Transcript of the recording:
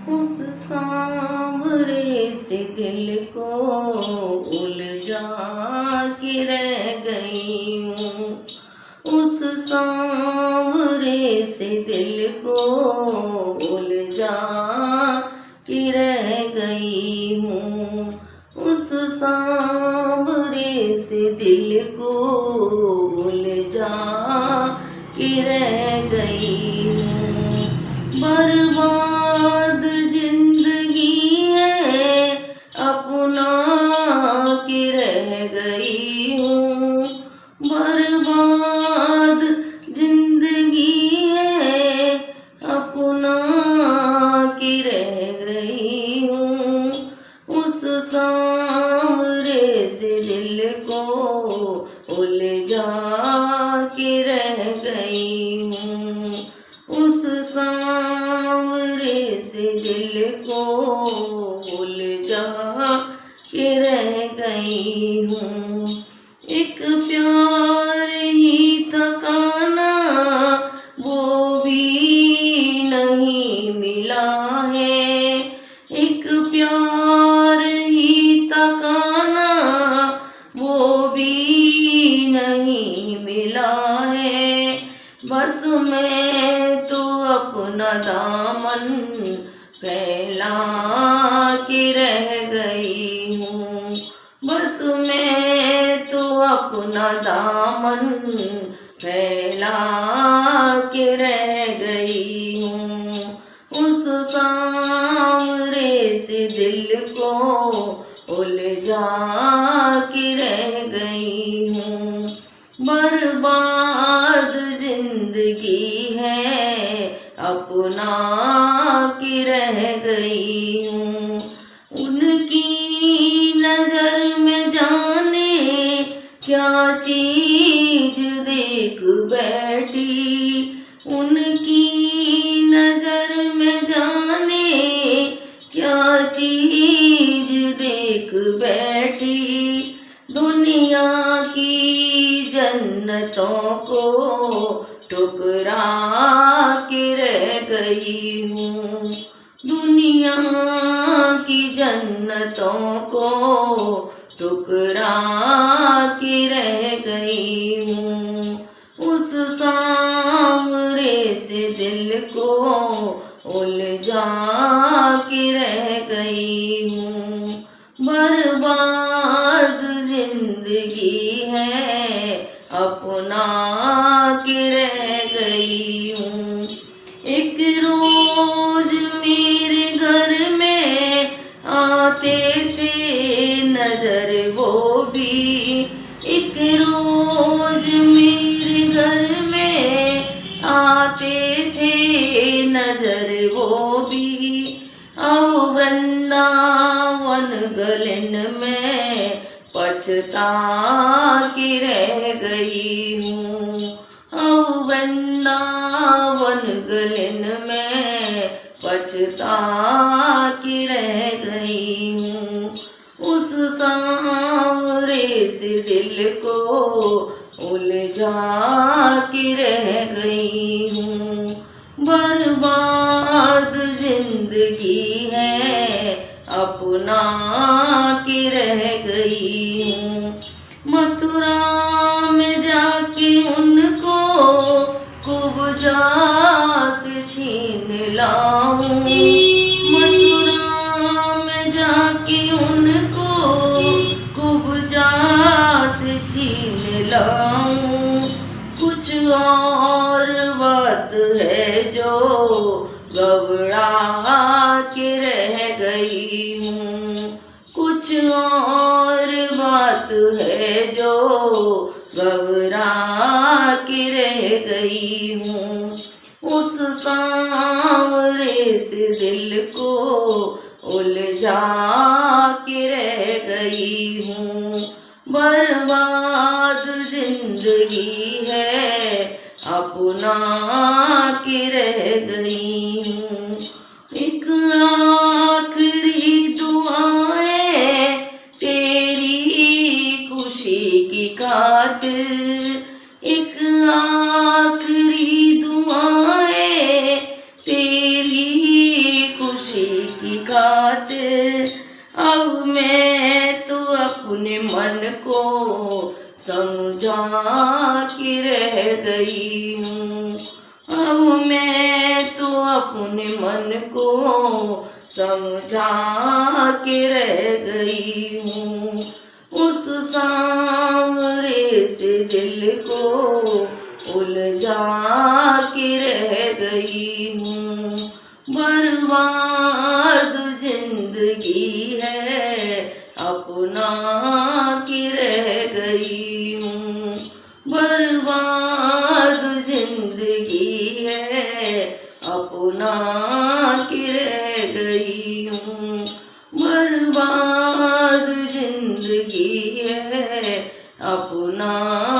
उस सांवरे से दिल को उलझा के रह गई हूँ। उस सांवरे से दिल को उलझा के रह गई हूँ। उस सांवरे से दिल को उलझा के रह गई हूँ। बर्बाद जिंदगी है अपना के रह गई हूँ। बर्बाद जिंदगी है अपना के रह गई हूँ। उस सांवरे से दिल को उलझा के रह गई हूँ। उस सांवरे से दिल को उलझा के रह गई हूँ। एक प्यार ही थकाना वो भी नहीं मिला है। एक प्यार ही थकाना वो भी नहीं मिला है। बस मैं तो अपना दामन फैला के रह गई हूँ। बस मैं तो अपना दामन फैला के रह गई हूँ। उस सांवरे से दिल को उलझा के रह गई हूँ। बर्बाद जिंदगी है अपना के रह गई हूँ। उनकी नजर में जाने क्या चीज देख बैठी। उनकी नजर में जाने क्या चीज देख बैठी। दुनिया की जन्नतों को ठुकरा के रह गई हूँ। दुनिया की जन्नतों को ठुकरा के रह गई हूँ। उस सांवरे से दिल को उलझा के रह गई हूँ। बर्बाद जिंदगी है अपना के रह गई हूँ। एक रोज मेरे घर में आते थे नजर वो भी। एक रोज मेरे घर में आते थे नजर वो भी। अब वृंदावन गलन में पछता के रह गई हूँ। अब वृंदावन गलन में पछता के रह गई हूँ। उस सांवरे से दिल को उलझा के रह गई हूँ। बर्बाद जिंदगी है अपना के रह गई हूँ। मथुरा में जाके उनको कुब्जा से छीन लाऊं। मथुरा में जाके उनको कुब्जा से छीन लाऊं। कुछ और बात है जो घबरा के रह गई हूँ। कुछ और बात है जो घबरा के रह गई हूँ। उस सांवरे से दिल को उलझा के रह गई हूँ। बर्बाद जिंदगी है अपना के रह गई हूँ। एक आखिरी दुआ है तेरी खुशी की खातिर। एक आखिरी दुआ है तेरी खुशी गई हूँ। अब मैं तो अपने मन को समझा के रह गई हूँ। उस सांवरे से दिल को उलझा के रह गई हूँ। बर्बाद जिंदगी है अपना के रह गई हूँ। बर्बाद जिंदगी है अपना के रह गई हूँ। बर्बाद जिंदगी है अपना